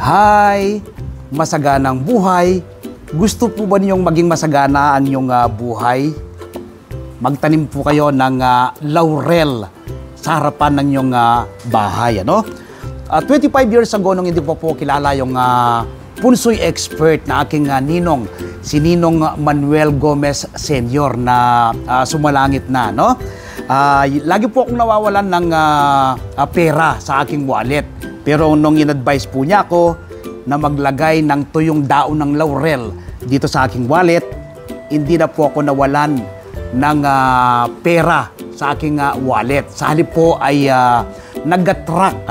Hi! Masaganang buhay. Gusto po ba niyong maging masagana ang inyong buhay? Magtanim po kayo ng laurel sa harapan ng inyong bahay. 25 years ago, nung hindi po kilala yung punsoy expert na aking ninong, si Ninong Manuel Gomez Sr. na sumalangit na. Lagi po akong nawawalan ng pera sa aking wallet. Pero nung in-advise po niya ako na maglagay ng tuyong daon ng laurel dito sa aking wallet, hindi na po ako nawalan ng pera sa aking wallet. Sa halip po ay nag-attract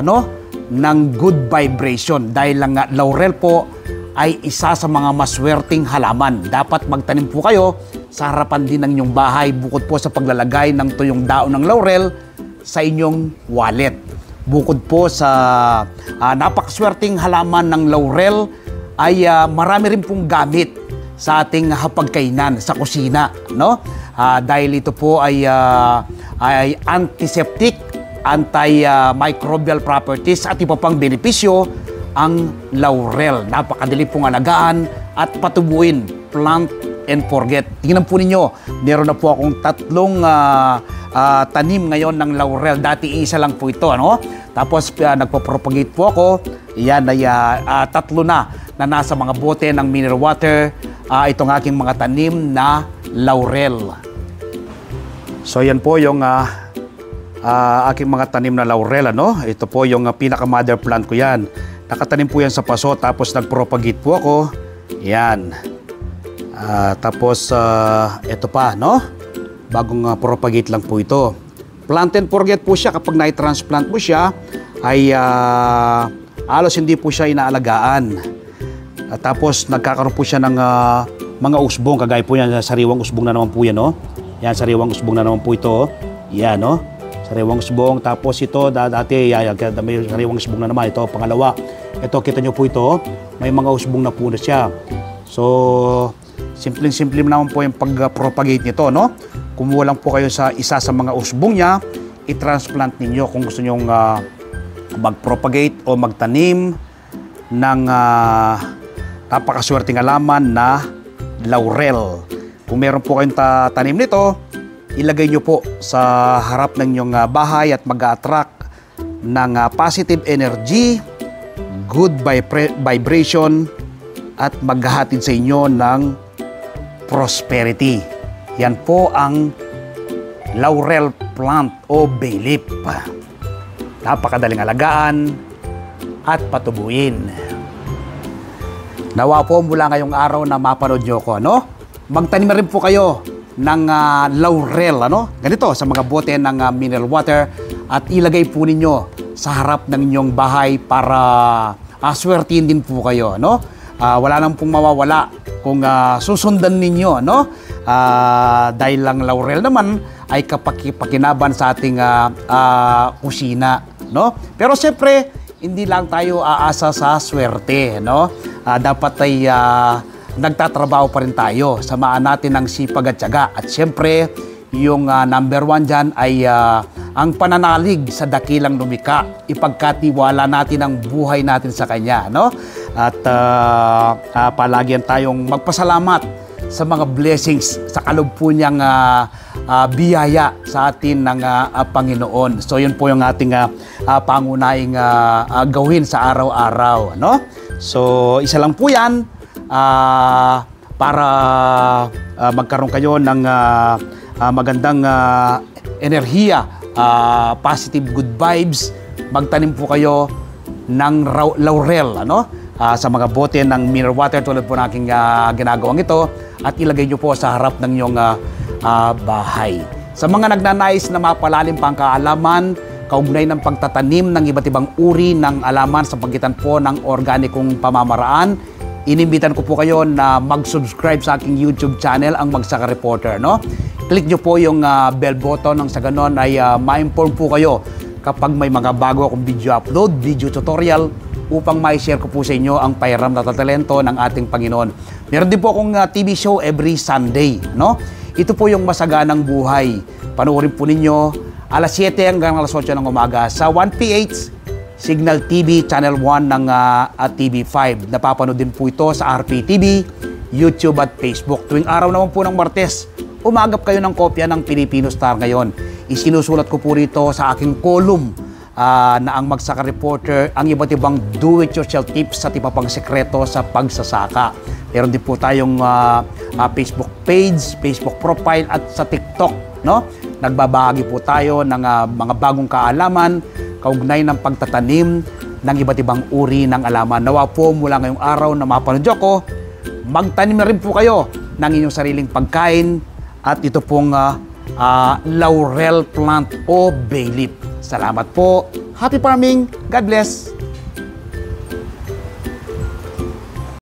ng good vibration dahil lang laurel po ay isa sa mga maswerteng halaman. Dapat magtanim po kayo sa harapan din ng inyong bahay bukod po sa paglalagay ng tuyong daon ng laurel sa inyong wallet. Bukod po sa napakaswerteng halaman ng laurel ay marami rin pong gamit sa ating hapagkainan sa kusina, dahil ito po ay antiseptic, antimicrobial properties at iba pang benepisyo ang laurel. Napakadali pong alagaan at patubuin. Plant and forget. Tingnan po ninyo, meron na po akong tatlong tanim ngayon ng laurel. Dati isa lang po ito, Tapos nagpo-propagate po ako. Yan ay tatlo na nasa mga bote ng mineral water. Itong aking mga tanim na laurel. So yan po yung aking mga tanim na laurel. Ito po yung pinaka-mother plant ko yan. Nakatanim po yan sa paso tapos nagpropagate po ako. Yan. Tapos ito pa, bagong propagate lang po ito. Plant and forget po siya. Kapag na-transplant mo siya, ay halos hindi po siya inaalagaan. Tapos nagkakaroon po siya ng mga usbong. Kagaya po yan, sariwang usbong na naman po yan. Yan, sariwang usbong na naman po ito. Yan, sariwang usbong. Tapos ito, dati may sariwang usbong na naman. Ito, pangalawa. Ito, kita nyo po ito. May mga usbong na po na siya. So, simpleng-simple naman po yung pag-propagate nito, Kumuha lang po kayo sa isa sa mga usbong niya, i-transplant ninyo kung gusto nyong mag-propagate o magtanim ng napakaswerteng halaman na laurel. Kung meron po kayong tanim nito, ilagay nyo po sa harap ng inyong bahay at mag-attract ng positive energy, good vibration, at maghahatid sa inyo ng prosperity. Yan po ang laurel plant o bay leaf. Napakadaling alagaan at patubuin. Nawa po mula ngayong araw na mapanood nyo ko, Magtanim rin po kayo ng laurel, Ganito, sa mga bote ng mineral water at ilagay po ninyo sa harap ng inyong bahay para swertihin din po kayo, wala nang pong mawawala kung susundan ninyo, dahil lang laurel naman ay kapakinaban sa ating kusina, Pero siyempre, hindi lang tayo aasa sa swerte, Dapat ay nagtatrabaho pa rin tayo. Samaan natin ang sipag at tiyaga. At siyempre, yung number one dyan ay ang pananalig sa dakilang lumika. Ipagkatiwala natin ang buhay natin sa Kanya, At palagi tayong magpasalamat sa mga blessings, sa kaloob po niyang biyaya sa atin ng Panginoon. So yun po yung ating pangunahing gawin sa araw-araw. So isa lang po yan para magkaroon kayo ng magandang enerhiya, positive good vibes. Magtanim po kayo ng laurel, sa mga bote ng mineral water tulad po ng aking ginagawang ito at ilagay nyo po sa harap ng inyong bahay. Sa mga nagnanais na mapalalim pang kaalaman, kaugnay ng pagtatanim ng iba't ibang uri ng alaman sa pagitan po ng organikong pamamaraan, inimbitan ko po kayo na mag-subscribe sa aking YouTube channel, ang Magsaka Reporter. Click nyo po yung bell button nang sa ganon ay ma-inform po kayo kapag may mga bago akong video upload, video tutorial, upang ma-share ko po sa inyo ang pahiram na talento ng ating Panginoon. Meron din po akong TV show every Sunday, Ito po yung Masaganang Buhay. Panoorin po ninyo alas 7 hanggang alas 8 ng umaga sa 1PH Signal TV, Channel 1 ng TV5. Napapanood din po ito sa RPTV, YouTube at Facebook. Tuwing araw naman po ng Martes, umagap kayo ng kopya ng Filipino Star ngayon. Isinusulat ko po rito sa aking column na ang Magsaka Reporter, ang iba't ibang do-it-yourself tips at iba pang sekreto sa pagsasaka. Meron din po tayong Facebook page, Facebook profile at sa TikTok, no? Nagbabahagi po tayo ng mga bagong kaalaman, kaugnay ng pagtatanim ng iba't ibang uri ng alaman. Nawa po mula ngayong araw na mapanood ko, magtanim na rin po kayo ng inyong sariling pagkain at ito pong laurel plant o bay leaf. Salamat po. Happy farming. God bless.